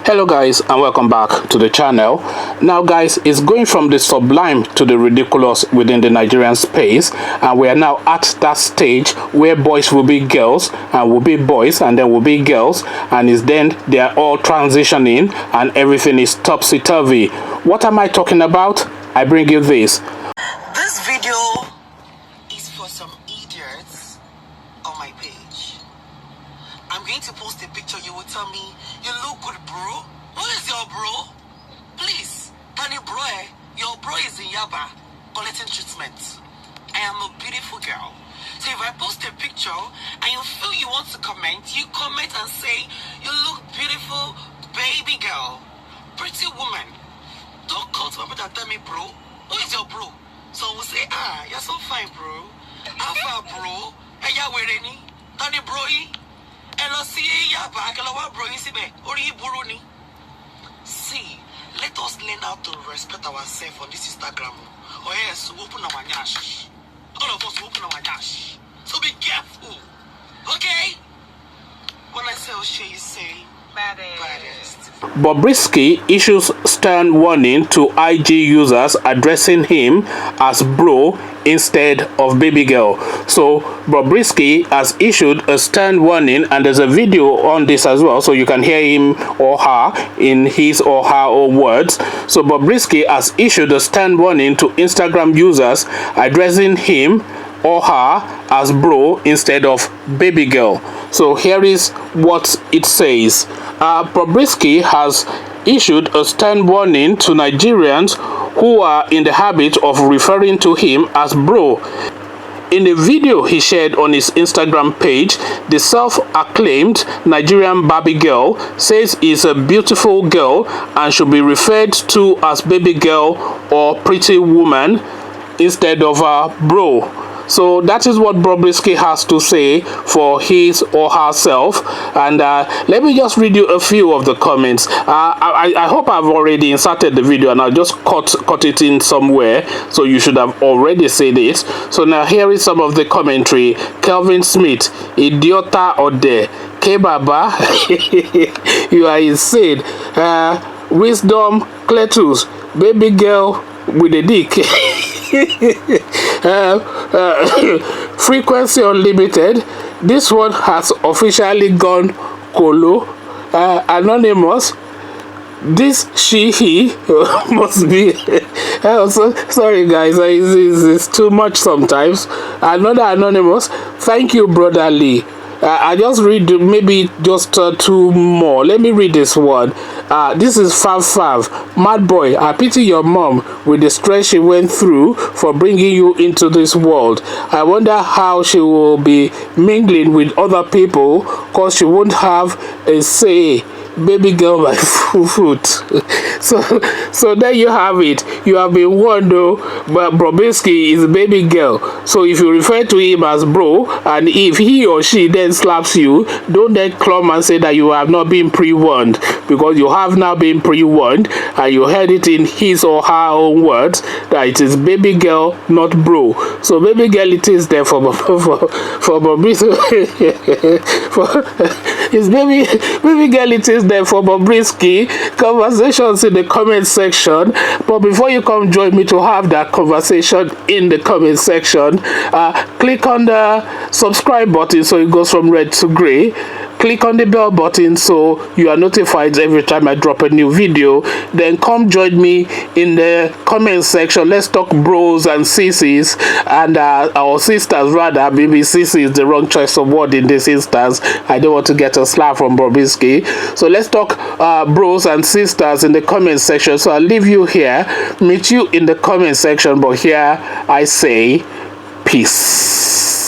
Hello guys, and welcome back to the channel. Now guys, it's going from the sublime to the ridiculous within the Nigerian space, and we are now at that stage where boys will be girls and will be boys and then will be girls, and is then they are all transitioning and everything is topsy-turvy. What am I talking about? I bring you this. This video is for some idiots on my page. I'm going to post a picture. You will tell me, you look good, bro. Who is your bro? Please, Danny bro, your bro is in Yaba collecting treatment. I am a beautiful girl. So if I post a picture and you feel you want to comment, you comment and say, you look beautiful, baby girl, pretty woman. Don't call to my brother and tell me, bro. Who is your bro? So we'll say, you're so fine, bro. How far, bro? Hey, yeah, where any? Danny bro, see, let us learn how to respect ourselves on this Instagram. Or else, open our nyash. All of us open our nyash. So be careful. Okay? When I say O'Shea, you say baddest. Bobrisky issues stern warning to IG users addressing him as bro instead of baby girl. So Bobrisky has issued a stern warning, and there's a video on this as well, so you can hear him or her in his or her own words. So Bobrisky has issued a stern warning to Instagram users addressing him or her as bro instead of baby girl. So here is what it says. Bobrisky has issued a stern warning to Nigerians who are in the habit of referring to him as bro. In a video he shared on his Instagram page, the self-acclaimed Nigerian BabyGirl says he's a beautiful girl and should be referred to as baby girl or pretty woman instead of bro. So that is what Bobrisky has to say for his or herself, and let me just read you a few of the comments. I hope I've already inserted the video, and I'll just cut it in somewhere, so you should have already seen it. So now here is some of the commentary. Kelvin Smith, idiota ode, Kebaba, you are insane. Wisdom Cletus, baby girl with a dick. Frequency Unlimited, this one has officially gone colo. Anonymous, this he must be sorry guys, it's too much sometimes. Another Anonymous, thank you brother Lee. I just read maybe just two more. Let me read this one. This is Fav. Mad boy, I pity your mom with the stress she went through for bringing you into this world. I wonder how she will be mingling with other people, cause she won't have a say. Baby girl, my foot. So there you have it. You have been warned though, but Bobrisky is a baby girl. So if you refer to him as bro, and if he or she then slaps you, don't then come and say that you have not been pre-warned, because you have now been pre-warned, and you heard it in his or her own words that it is baby girl, not bro. So baby girl it is there for Bobrisky. It's baby girl it is there for Bobrisky. Conversations in the comment section, but before you come join me to have that conversation in the comment section, click on the subscribe button so it goes from red to gray. Click on the bell button so you are notified every time I drop a new video. Then come join me in the comment section. Let's talk bros and sissies, and our sisters rather. Maybe sissy is the wrong choice of word in this instance. I don't want to get a slap from Bobrisky. So let's talk bros and sisters in the comment section. So I'll leave you here, meet you in the comment section, but here I say peace.